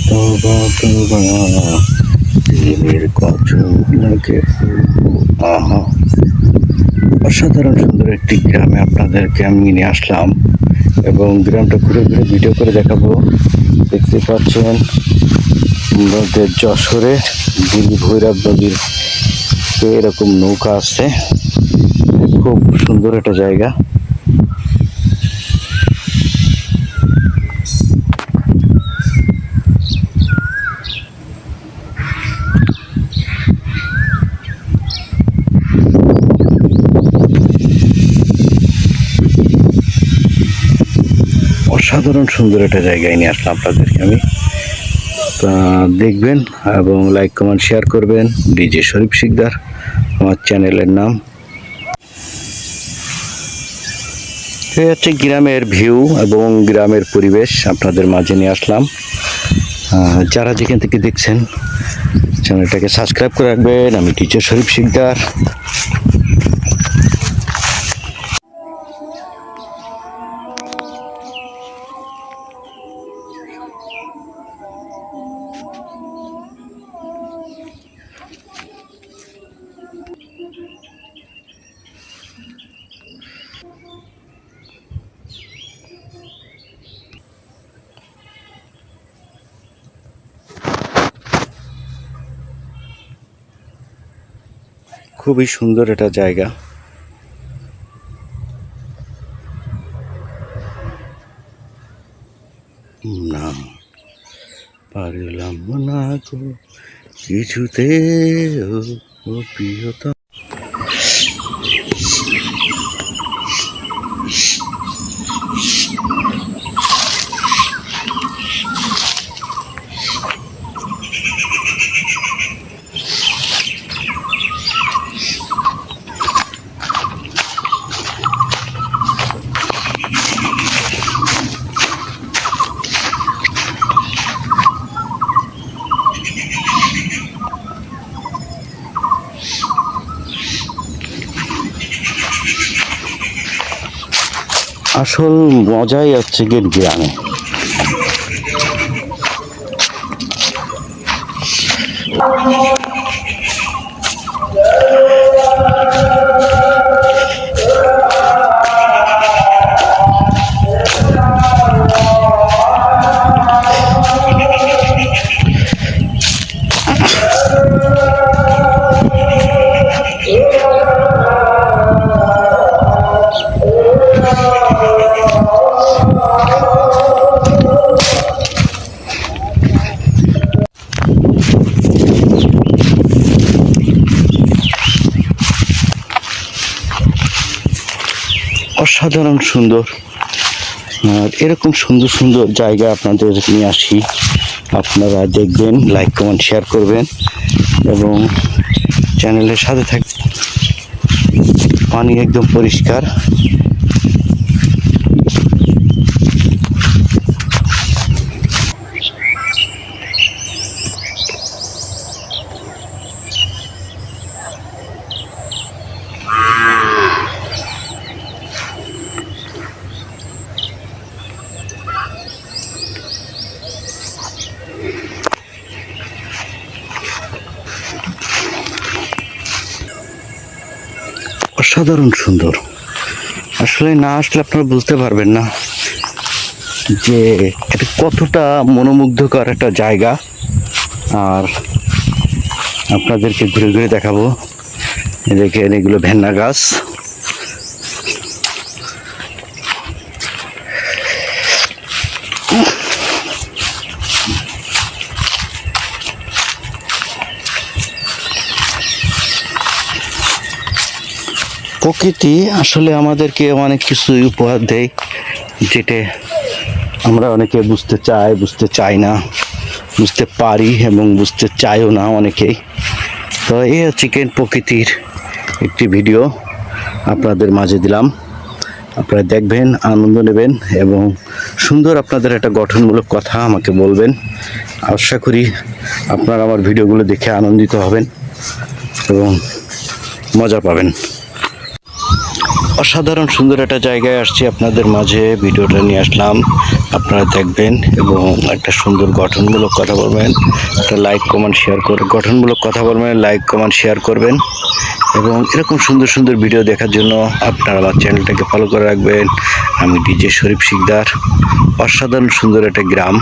তবা তবা প্রেমের কত লাগে। আহা, অসাধারণ সুন্দর একটি গ্রামে আপনাদেরকে আমি নিয়ে আসলাম এবং গ্রামটা ঘুরে ঘুরে ভিডিও করে দেখাবো। দেখতে পাচ্ছেন আমাদের যশোরে দিল্লি ভৈরব নদীর এরকম নৌকা আছে, খুব সুন্দর একটা জায়গা। অসাধারণ সুন্দর একটা জায়গায় নিয়ে আসলাম আপনাদেরকে আমি। তা দেখবেন এবং লাইক কমেন্ট শেয়ার করবেন। ডিজে শরীফ শিকদার আমার চ্যানেলের নাম। এই হচ্ছে গ্রামের ভিউ এবং গ্রামের পরিবেশ আপনাদের মাঝে নিয়ে আসলাম। যারা যেখান থেকে দেখছেন চ্যানেলটাকে সাবস্ক্রাইব করে রাখবেন। আমি ডিজে শরীফ শিকদার। খুবই সুন্দর একটা জায়গা। না পারলাম না গো কিছুতে ও প্রিয়তম। আসল মজাই হচ্ছে গেট গ্রামে। অসাধারণ সুন্দর। আর এরকম সুন্দর সুন্দর জায়গা আপনাদের নিয়ে আসি, আপনারা দেখবেন, লাইক কমেন্ট শেয়ার করবেন এবং চ্যানেলের সাথে থাকবেন। পানি একদম পরিষ্কার। অসাধারণ সুন্দর। আসলে না আসলে আপনারা বুঝতে পারবেন না যে এটা কতটা মনোমুগ্ধকর একটা জায়গা। আর আপনাদেরকে ঘুরে ঘুরে দেখাবো। দেখেন এগুলো ভেন্না গাছ। প্রকৃতি আসলে আমাদেরকে অনেক কিছু উপহার দেয়, যেটা আমরা অনেকে বুঝতে চাই না, বুঝতে পারি এবং বুঝতে চাইও না অনেকেই। তো এই হচ্ছে প্রকৃতির একটি ভিডিও আপনাদের মাঝে দিলাম। আপনারা দেখবেন, আনন্দ নেবেন এবং সুন্দর আপনাদের একটা গঠনমূলক কথা আমাকে বলবেন। আশা করি আপনারা আমার ভিডিওগুলো দেখে আনন্দিত হবেন এবং মজা পাবেন। অসাধারণ সুন্দর একটা জায়গায় আসছি আপনাদের মাঝে, ভিডিওটা নিয়ে আসলাম, আপনারা দেখবেন এবং একটা সুন্দর গঠনমূলক কথা বলবেন, একটা লাইক কমেন্ট শেয়ার করে গঠনমূলক কথা বলবেন, লাইক কমেন্ট শেয়ার করবেন এবং এরকম সুন্দর সুন্দর ভিডিও দেখার জন্য আপনারা আমার চ্যানেলটাকে ফলো করে রাখবেন। আমি ডিজে শরীফ শিকদার। অসাধারণ সুন্দর একটা গ্রাম।